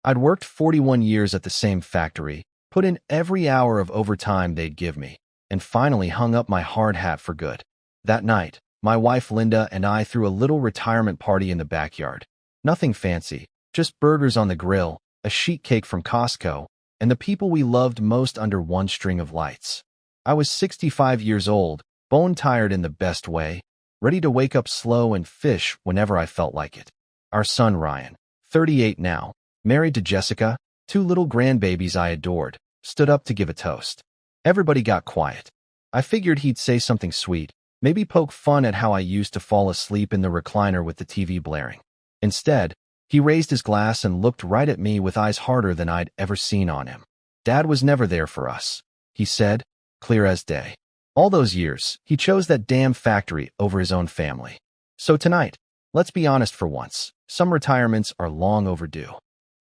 I'd worked 41 years at the same factory, put in every hour of overtime they'd give me, and finally hung up my hard hat for good. That night, my wife Linda and I threw a little retirement party in the backyard. Nothing fancy, just burgers on the grill, a sheet cake from Costco, and the people we loved most under one string of lights. I was 65 years old, bone-tired in the best way, ready to wake up slow and fish whenever I felt like it. Our son Ryan, 38 now, married to Jessica, 2 little grandbabies I adored, stood up to give a toast. Everybody got quiet. I figured he'd say something sweet, maybe poke fun at how I used to fall asleep in the recliner with the TV blaring. Instead, he raised his glass and looked right at me with eyes harder than I'd ever seen on him. "Dad was never there for us," he said, clear as day. "All those years, he chose that damn factory over his own family. So tonight, let's be honest for once, some retirements are long overdue."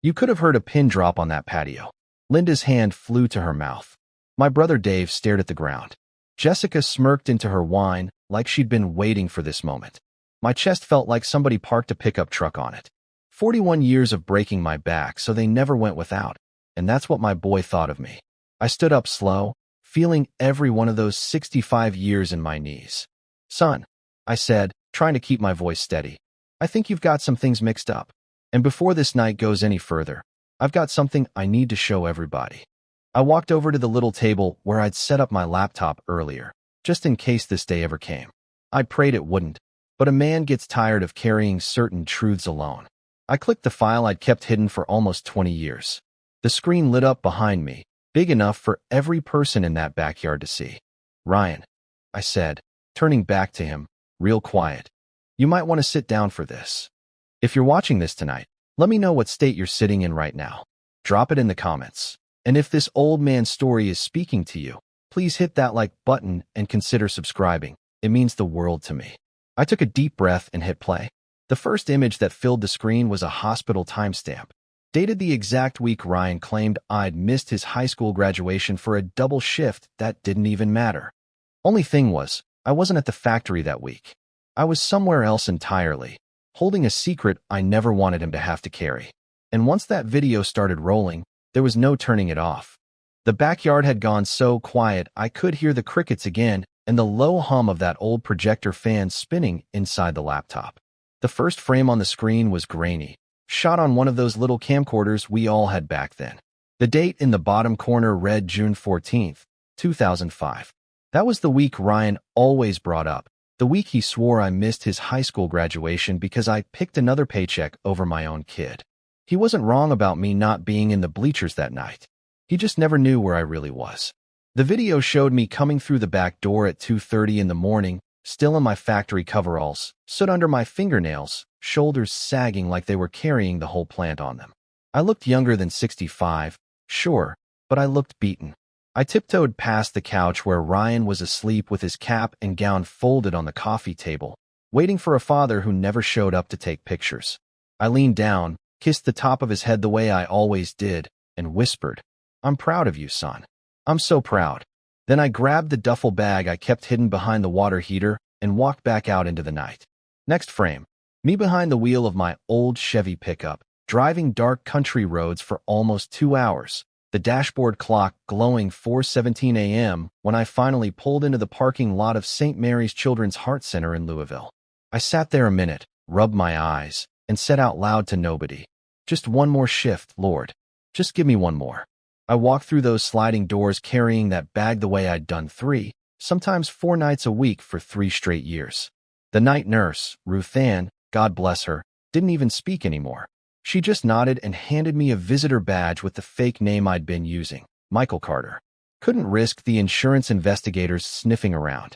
You could have heard a pin drop on that patio. Linda's hand flew to her mouth. My brother Dave stared at the ground. Jessica smirked into her wine like she'd been waiting for this moment. My chest felt like somebody parked a pickup truck on it. 41 years of breaking my back so they never went without, and that's what my boy thought of me. I stood up slow, feeling every one of those 65 years in my knees. "Son," I said, trying to keep my voice steady, "I think you've got some things mixed up. And before this night goes any further, I've got something I need to show everybody." I walked over to the little table where I'd set up my laptop earlier, just in case this day ever came. I prayed it wouldn't, but a man gets tired of carrying certain truths alone. I clicked the file I'd kept hidden for almost 20 years. The screen lit up behind me, big enough for every person in that backyard to see. "Ryan," I said, turning back to him, real quiet, "you might want to sit down for this. If you're watching this tonight, let me know what state you're sitting in right now. Drop it in the comments. And if this old man's story is speaking to you, please hit that like button and consider subscribing. It means the world to me." I took a deep breath and hit play. The first image that filled the screen was a hospital timestamp, dated the exact week Ryan claimed I'd missed his high school graduation for a double shift that didn't even matter. Only thing was, I wasn't at the factory that week. I was somewhere else entirely, holding a secret I never wanted him to have to carry. And once that video started rolling, there was no turning it off. The backyard had gone so quiet I could hear the crickets again and the low hum of that old projector fan spinning inside the laptop. The first frame on the screen was grainy, shot on one of those little camcorders we all had back then. The date in the bottom corner read June 14th, 2005. That was the week Ryan always brought up, the week he swore I missed his high school graduation because I picked another paycheck over my own kid. He wasn't wrong about me not being in the bleachers that night. He just never knew where I really was. The video showed me coming through the back door at 2:30 in the morning, still in my factory coveralls, stood under my fingernails, shoulders sagging like they were carrying the whole plant on them. I looked younger than 65, sure, but I looked beaten. I tiptoed past the couch where Ryan was asleep with his cap and gown folded on the coffee table, waiting for a father who never showed up to take pictures. I leaned down, kissed the top of his head the way I always did, and whispered, "I'm proud of you, son. I'm so proud." Then I grabbed the duffel bag I kept hidden behind the water heater and walked back out into the night. Next frame, me behind the wheel of my old Chevy pickup, driving dark country roads for almost 2 hours, the dashboard clock glowing 4:17 a.m. when I finally pulled into the parking lot of St. Mary's Children's Heart Center in Louisville. I sat there a minute, rubbed my eyes, and said out loud to nobody, "Just one more shift, Lord. Just give me one more." I walked through those sliding doors carrying that bag the way I'd done 3, sometimes 4 nights a week for 3 straight years. The night nurse, Ruth Ann, God bless her, didn't even speak anymore. She just nodded and handed me a visitor badge with the fake name I'd been using, Michael Carter. Couldn't risk the insurance investigators sniffing around.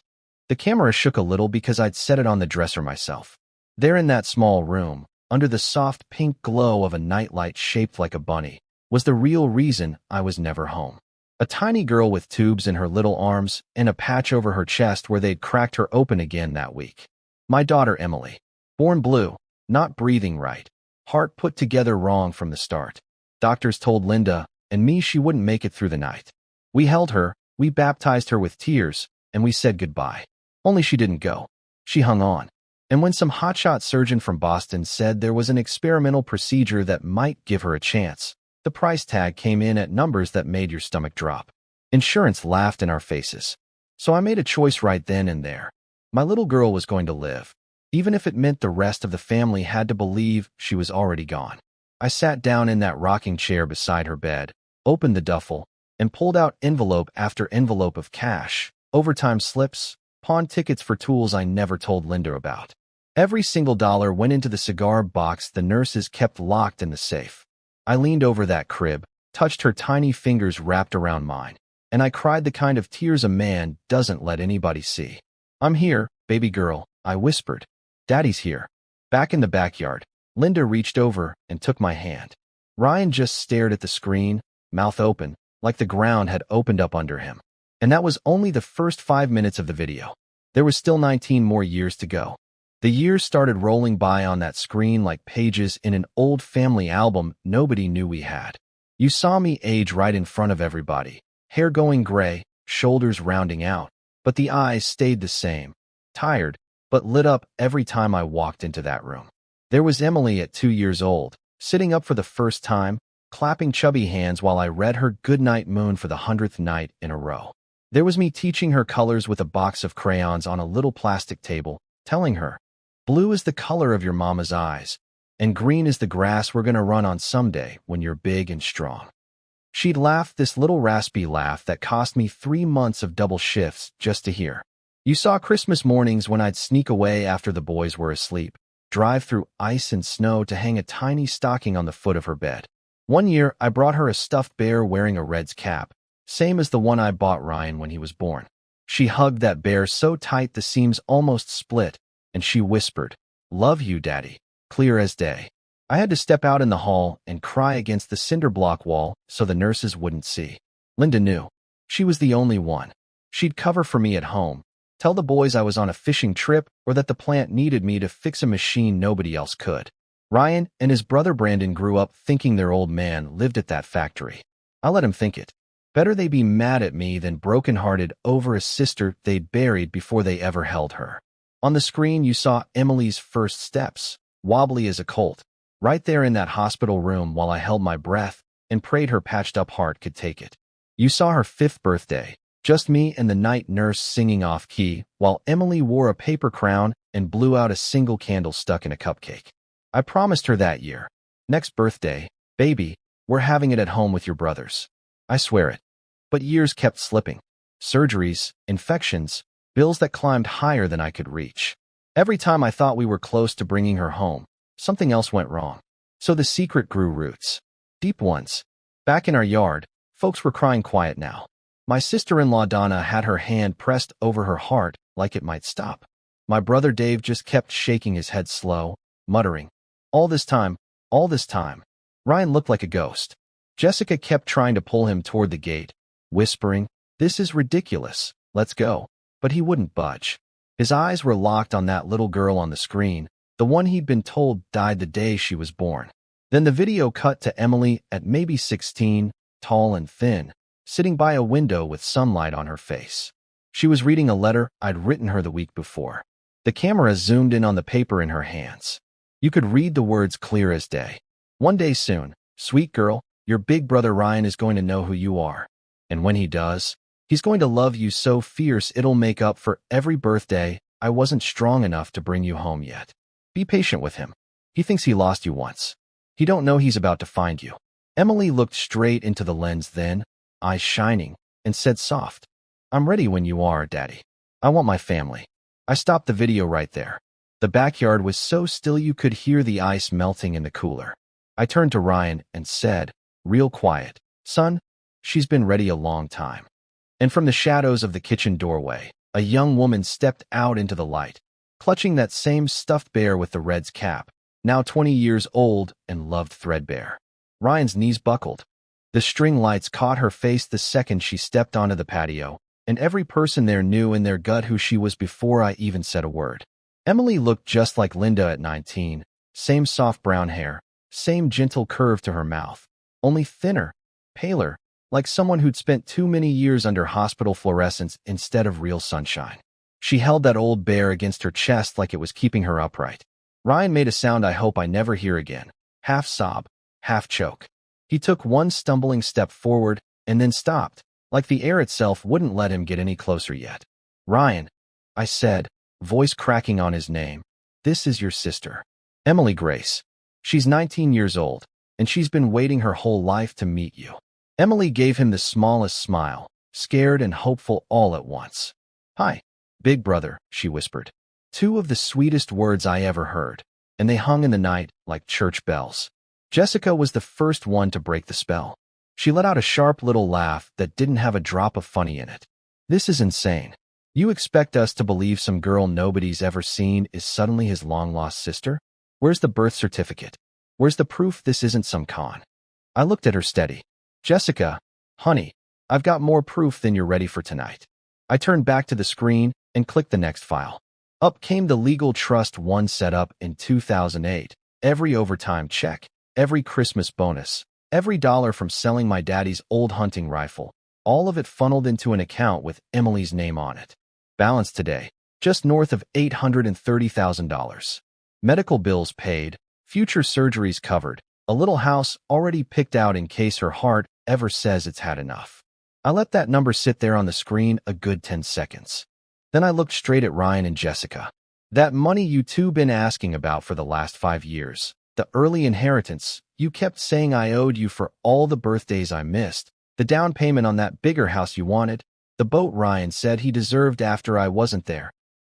The camera shook a little because I'd set it on the dresser myself. There in that small room, under the soft pink glow of a nightlight shaped like a bunny, was the real reason I was never home. A tiny girl with tubes in her little arms and a patch over her chest where they'd cracked her open again that week. My daughter Emily. Born blue, not breathing right, heart put together wrong from the start. Doctors told Linda and me she wouldn't make it through the night. We held her, we baptized her with tears, and we said goodbye. Only she didn't go. She hung on. And when some hotshot surgeon from Boston said there was an experimental procedure that might give her a chance, the price tag came in at numbers that made your stomach drop. Insurance laughed in our faces. So I made a choice right then and there. My little girl was going to live, even if it meant the rest of the family had to believe she was already gone. I sat down in that rocking chair beside her bed, opened the duffel, and pulled out envelope after envelope of cash, overtime slips, pawn tickets for tools I never told Linda about. Every single dollar went into the cigar box the nurses kept locked in the safe. I leaned over that crib, touched her tiny fingers wrapped around mine, and I cried the kind of tears a man doesn't let anybody see. "I'm here, baby girl," I whispered. "Daddy's here." Back in the backyard, Linda reached over and took my hand. Ryan just stared at the screen, mouth open, like the ground had opened up under him. And that was only the first 5 minutes of the video. There was still 19 more years to go. The years started rolling by on that screen like pages in an old family album nobody knew we had. You saw me age right in front of everybody, hair going gray, shoulders rounding out, but the eyes stayed the same, tired, but lit up every time I walked into that room. There was Emily at 2 years old, sitting up for the first time, clapping chubby hands while I read her Goodnight Moon for the 100th night in a row. There was me teaching her colors with a box of crayons on a little plastic table, telling her, "Blue is the color of your mama's eyes, and green is the grass we're gonna run on someday when you're big and strong." She'd laugh this little raspy laugh that cost me 3 months of double shifts just to hear. You saw Christmas mornings when I'd sneak away after the boys were asleep, drive through ice and snow to hang a tiny stocking on the foot of her bed. One year, I brought her a stuffed bear wearing a Reds cap, same as the one I bought Ryan when he was born. She hugged that bear so tight the seams almost split, and she whispered, "Love you, Daddy," clear as day. I had to step out in the hall and cry against the cinder block wall so the nurses wouldn't see. Linda knew. She was the only one. She'd cover for me at home, tell the boys I was on a fishing trip or that the plant needed me to fix a machine nobody else could. Ryan and his brother Brandon grew up thinking their old man lived at that factory. I let him think it. Better they be mad at me than brokenhearted over a sister they'd buried before they ever held her. On the screen, you saw Emily's first steps, wobbly as a colt, right there in that hospital room while I held my breath and prayed her patched-up heart could take it. You saw her 5th birthday, just me and the night nurse singing off-key while Emily wore a paper crown and blew out a single candle stuck in a cupcake. I promised her that year, "Next birthday, baby, we're having it at home with your brothers." I swear it. But years kept slipping. Surgeries, infections, bills that climbed higher than I could reach. Every time I thought we were close to bringing her home, something else went wrong. So the secret grew roots. Deep ones. Back in our yard, folks were crying quiet now. My sister-in-law Donna had her hand pressed over her heart like it might stop. My brother Dave just kept shaking his head slow, muttering, all this time. Ryan looked like a ghost. Jessica kept trying to pull him toward the gate, whispering, "This is ridiculous, let's go." But he wouldn't budge. His eyes were locked on that little girl on the screen, the one he'd been told died the day she was born. Then the video cut to Emily at maybe 16, tall and thin, sitting by a window with sunlight on her face. She was reading a letter I'd written her the week before. The camera zoomed in on the paper in her hands. You could read the words clear as day. "One day soon, sweet girl, your big brother Ryan is going to know who you are. And when he does, he's going to love you so fierce it'll make up for every birthday I wasn't strong enough to bring you home yet. Be patient with him. He thinks he lost you once. He don't know he's about to find you." Emily looked straight into the lens then, eyes shining, and said soft, "I'm ready when you are, Daddy. I want my family." I stopped the video right there. The backyard was so still you could hear the ice melting in the cooler. I turned to Ryan and said, real quiet, "Son, she's been ready a long time." And from the shadows of the kitchen doorway, a young woman stepped out into the light, clutching that same stuffed bear with the Reds cap, now 20 years old and loved threadbare. Ryan's knees buckled. The string lights caught her face the second she stepped onto the patio, and every person there knew in their gut who she was before I even said a word. Emily looked just like Linda at 19, same soft brown hair, same gentle curve to her mouth, only thinner, paler, like someone who'd spent too many years under hospital fluorescents instead of real sunshine. She held that old bear against her chest like it was keeping her upright. Ryan made a sound I hope I never hear again. Half sob, half choke. He took one stumbling step forward and then stopped, like the air itself wouldn't let him get any closer yet. Ryan, I said, voice cracking on his name. This is your sister, Emily Grace. She's 19 years old, and she's been waiting her whole life to meet you. Emily gave him the smallest smile, scared and hopeful all at once. Hi, big brother, she whispered. Two of the sweetest words I ever heard, and they hung in the night like church bells. Jessica was the first one to break the spell. She let out a sharp little laugh that didn't have a drop of funny in it. This is insane. You expect us to believe some girl nobody's ever seen is suddenly his long-lost sister? Where's the birth certificate? Where's the proof this isn't some con? I looked at her steady. Jessica, honey, I've got more proof than you're ready for tonight. I turned back to the screen and clicked the next file. Up came the legal trust one set up in 2008. Every overtime check, every Christmas bonus, every dollar from selling my daddy's old hunting rifle, all of it funneled into an account with Emily's name on it. Balance today, just north of $830,000. Medical bills paid, future surgeries covered, a little house already picked out in case her heart ever says it's had enough. I let that number sit there on the screen a good 10 seconds. Then I looked straight at Ryan and Jessica. That money you two been asking about for the last 5 years, the early inheritance, you kept saying I owed you for all the birthdays I missed, the down payment on that bigger house you wanted, the boat Ryan said he deserved after I wasn't there.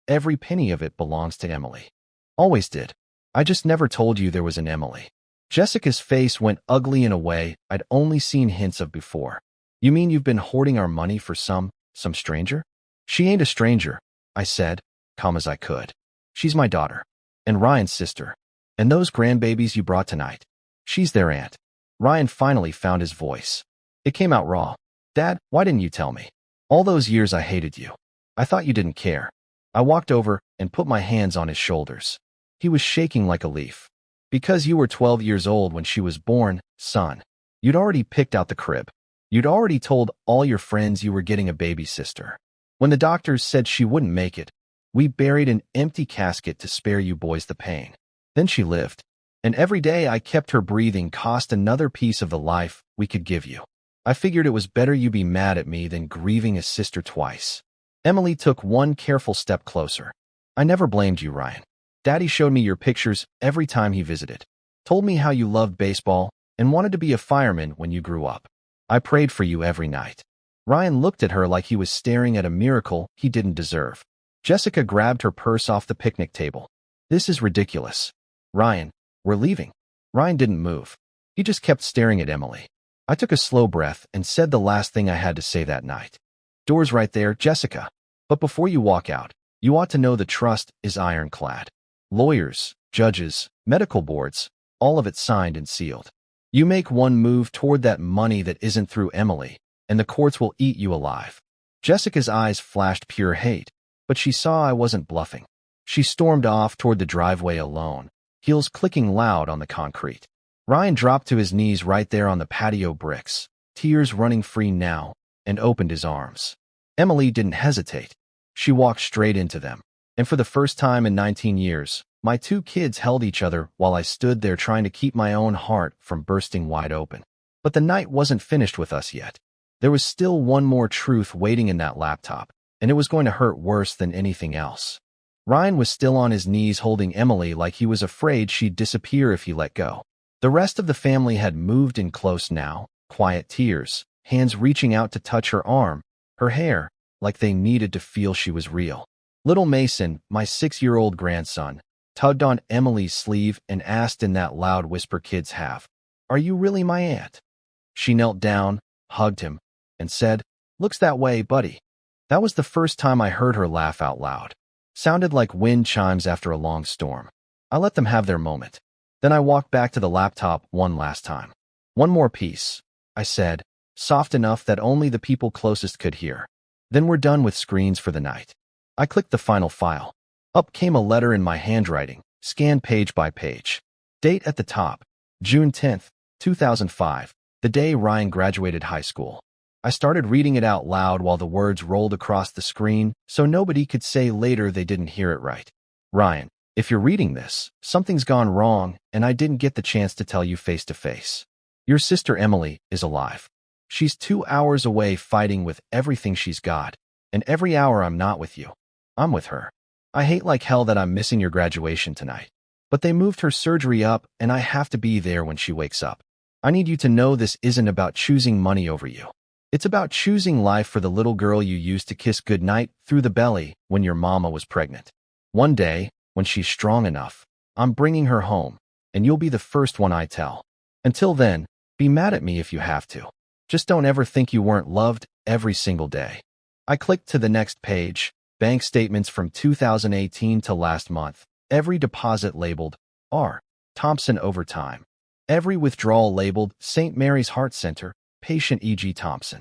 Every penny of it belongs to Emily. Always did. I just never told you there was an Emily. Jessica's face went ugly in a way I'd only seen hints of before. You mean you've been hoarding our money for some stranger? She ain't a stranger, I said, calm as I could. She's my daughter. And Ryan's sister. And those grandbabies you brought tonight. She's their aunt. Ryan finally found his voice. It came out raw. Dad, why didn't you tell me? All those years I hated you. I thought you didn't care. I walked over and put my hands on his shoulders. He was shaking like a leaf. Because you were 12 years old when she was born, son. You'd already picked out the crib. You'd already told all your friends you were getting a baby sister. When the doctors said she wouldn't make it, we buried an empty casket to spare you boys the pain. Then she lived. And every day I kept her breathing cost another piece of the life we could give you. I figured it was better you be mad at me than grieving a sister twice. Emily took one careful step closer. I never blamed you, Ryan. Daddy showed me your pictures every time he visited. Told me how you loved baseball and wanted to be a fireman when you grew up. I prayed for you every night. Ryan looked at her like he was staring at a miracle he didn't deserve. Jessica grabbed her purse off the picnic table. This is ridiculous. Ryan, we're leaving. Ryan didn't move. He just kept staring at Emily. I took a slow breath and said the last thing I had to say that night. Door's right there, Jessica. But before you walk out, you ought to know the trust is ironclad. Lawyers, judges, medical boards, all of it signed and sealed. You make one move toward that money that isn't through Emily, and the courts will eat you alive. Jessica's eyes flashed pure hate, but she saw I wasn't bluffing. She stormed off toward the driveway alone, heels clicking loud on the concrete. Ryan dropped to his knees right there on the patio bricks, tears running free now, and opened his arms. Emily didn't hesitate. She walked straight into them, and for the first time in 19 years, my two kids held each other while I stood there trying to keep my own heart from bursting wide open. But the night wasn't finished with us yet. There was still one more truth waiting in that laptop, and it was going to hurt worse than anything else. Ryan was still on his knees holding Emily like he was afraid she'd disappear if he let go. The rest of the family had moved in close now, quiet tears, hands reaching out to touch her arm, her hair, like they needed to feel she was real. Little Mason, my 6-year-old grandson, tugged on Emily's sleeve and asked in that loud whisper kids have, "Are you really my aunt?" She knelt down, hugged him, and said, "Looks that way, buddy." That was the first time I heard her laugh out loud. Sounded like wind chimes after a long storm. I let them have their moment. Then I walked back to the laptop one last time. "One more piece," I said, soft enough that only the people closest could hear. "Then we're done with screens for the night." I clicked the final file. Up came a letter in my handwriting, scanned page by page. Date at the top, June 10th, 2005, the day Ryan graduated high school. I started reading it out loud while the words rolled across the screen so nobody could say later they didn't hear it right. Ryan, if you're reading this, something's gone wrong and I didn't get the chance to tell you face to face. Your sister Emily is alive. She's 2 hours away fighting with everything she's got, and every hour I'm not with you, I'm with her. I hate like hell that I'm missing your graduation tonight. But they moved her surgery up and I have to be there when she wakes up. I need you to know this isn't about choosing money over you. It's about choosing life for the little girl you used to kiss goodnight through the belly when your mama was pregnant. One day, when she's strong enough, I'm bringing her home, and you'll be the first one I tell. Until then, be mad at me if you have to. Just don't ever think you weren't loved every single day. I clicked to the next page, bank statements from 2018 to last month, every deposit labeled R. Thompson Overtime, every withdrawal labeled St. Mary's Heart Center, patient E.G. Thompson.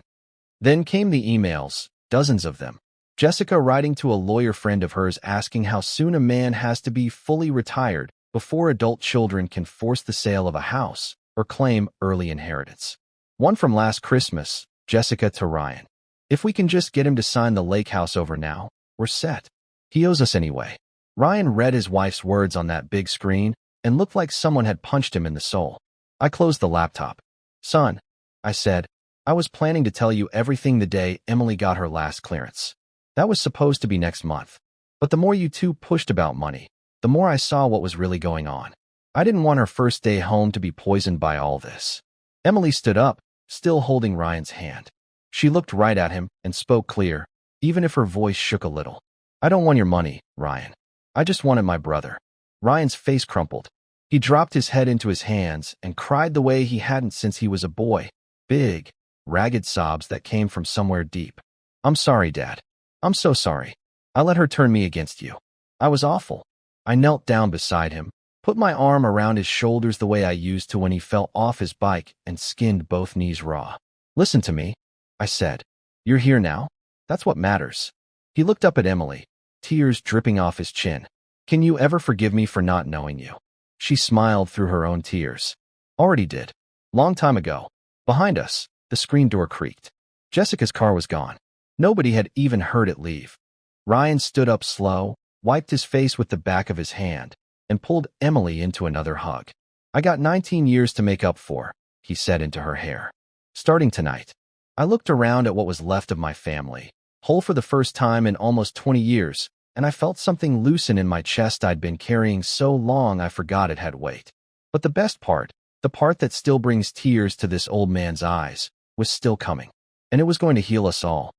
Then came the emails, dozens of them. Jessica writing to a lawyer friend of hers asking how soon a man has to be fully retired before adult children can force the sale of a house or claim early inheritance. One from last Christmas, Jessica to Ryan. If we can just get him to sign the lake house over now, we're set. He owes us anyway. Ryan read his wife's words on that big screen and looked like someone had punched him in the soul. I closed the laptop. Son, I said, I was planning to tell you everything the day Emily got her last clearance. That was supposed to be next month. But the more you two pushed about money, the more I saw what was really going on. I didn't want her first day home to be poisoned by all this. Emily stood up, still holding Ryan's hand. She looked right at him and spoke clear, even if her voice shook a little. I don't want your money, Ryan. I just wanted my brother. Ryan's face crumpled. He dropped his head into his hands and cried the way he hadn't since he was a boy. Big, ragged sobs that came from somewhere deep. I'm sorry, Dad. I'm so sorry. I let her turn me against you. I was awful. I knelt down beside him, put my arm around his shoulders the way I used to when he fell off his bike and skinned both knees raw. Listen to me, I said. You're here now? That's what matters. He looked up at Emily, tears dripping off his chin. Can you ever forgive me for not knowing you? She smiled through her own tears. Already did. Long time ago. Behind us, the screen door creaked. Jessica's car was gone. Nobody had even heard it leave. Ryan stood up slow, wiped his face with the back of his hand, and pulled Emily into another hug. I got 19 years to make up for, he said into her hair. Starting tonight. I looked around at what was left of my family, whole for the first time in almost 20 years, and I felt something loosen in my chest I'd been carrying so long I forgot it had weight. But the best part, the part that still brings tears to this old man's eyes, was still coming. And it was going to heal us all.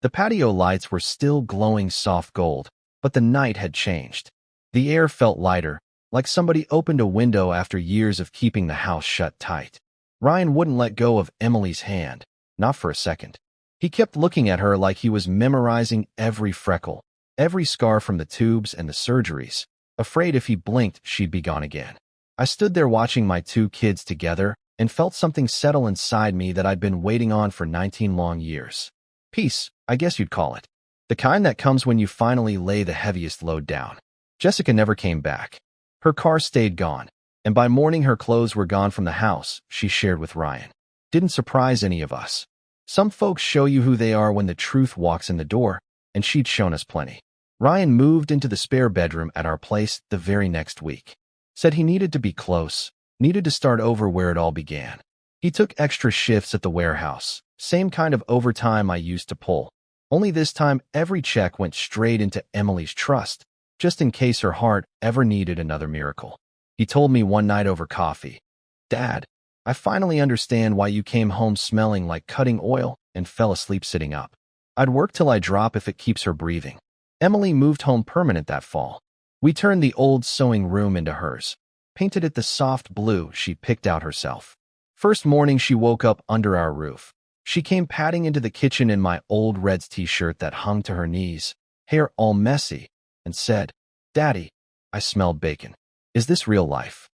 The patio lights were still glowing soft gold, but the night had changed. The air felt lighter, like somebody opened a window after years of keeping the house shut tight. Ryan wouldn't let go of Emily's hand, not for a second. He kept looking at her like he was memorizing every freckle, every scar from the tubes and the surgeries, afraid if he blinked she'd be gone again. I stood there watching my two kids together and felt something settle inside me that I'd been waiting on for 19 long years. Peace, I guess you'd call it. The kind that comes when you finally lay the heaviest load down. Jessica never came back. Her car stayed gone, and by morning her clothes were gone from the house she shared with Ryan. Didn't surprise any of us. Some folks show you who they are when the truth walks in the door, and she'd shown us plenty. Ryan moved into the spare bedroom at our place the very next week. Said he needed to be close, needed to start over where it all began. He took extra shifts at the warehouse, same kind of overtime I used to pull. Only this time every check went straight into Emily's trust, just in case her heart ever needed another miracle. He told me one night over coffee, Dad, I finally understand why you came home smelling like cutting oil and fell asleep sitting up. I'd work till I drop if it keeps her breathing. Emily moved home permanent that fall. We turned the old sewing room into hers, painted it the soft blue she picked out herself. First morning she woke up under our roof. She came padding into the kitchen in my old Reds t-shirt that hung to her knees, hair all messy, and said, Daddy, I smelled bacon. Is this real life?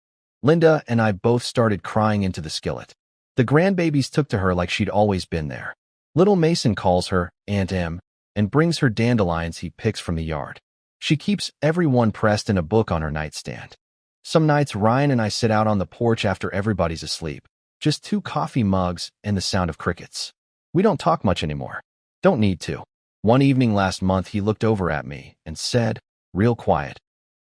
Linda and I both started crying into the skillet. The grandbabies took to her like she'd always been there. Little Mason calls her Aunt Em and brings her dandelions he picks from the yard. She keeps everyone pressed in a book on her nightstand. Some nights Ryan and I sit out on the porch after everybody's asleep, just 2 coffee mugs and the sound of crickets. We don't talk much anymore. Don't need to. One evening last month, he looked over at me and said, real quiet,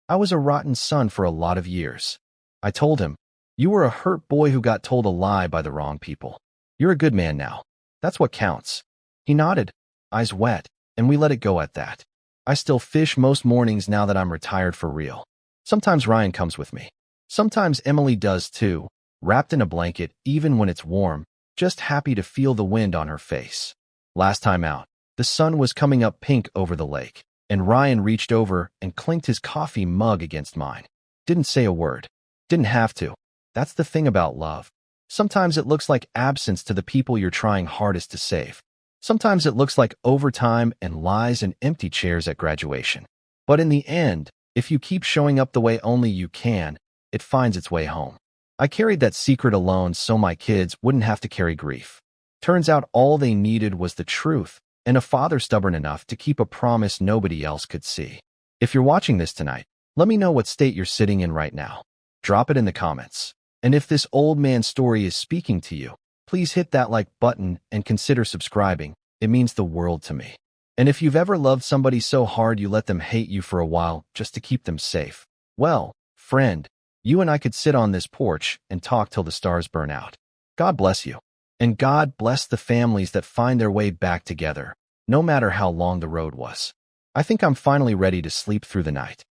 I was a rotten son for a lot of years. I told him, you were a hurt boy who got told a lie by the wrong people. You're a good man now. That's what counts. He nodded, eyes wet, and we let it go at that. I still fish most mornings now that I'm retired for real. Sometimes Ryan comes with me. Sometimes Emily does too, wrapped in a blanket even when it's warm, just happy to feel the wind on her face. Last time out, the sun was coming up pink over the lake, and Ryan reached over and clinked his coffee mug against mine. Didn't say a word. Didn't have to. That's the thing about love. Sometimes it looks like absence to the people you're trying hardest to save. Sometimes it looks like overtime and lies and empty chairs at graduation. But in the end, if you keep showing up the way only you can, it finds its way home. I carried that secret alone so my kids wouldn't have to carry grief. Turns out all they needed was the truth and a father stubborn enough to keep a promise nobody else could see. If you're watching this tonight, let me know what state you're sitting in right now. Drop it in the comments. And if this old man story is speaking to you, please hit that like button and consider subscribing. It means the world to me. And if you've ever loved somebody so hard you let them hate you for a while just to keep them safe, well, friend, you and I could sit on this porch and talk till the stars burn out. God bless you. And God bless the families that find their way back together, no matter how long the road was. I think I'm finally ready to sleep through the night.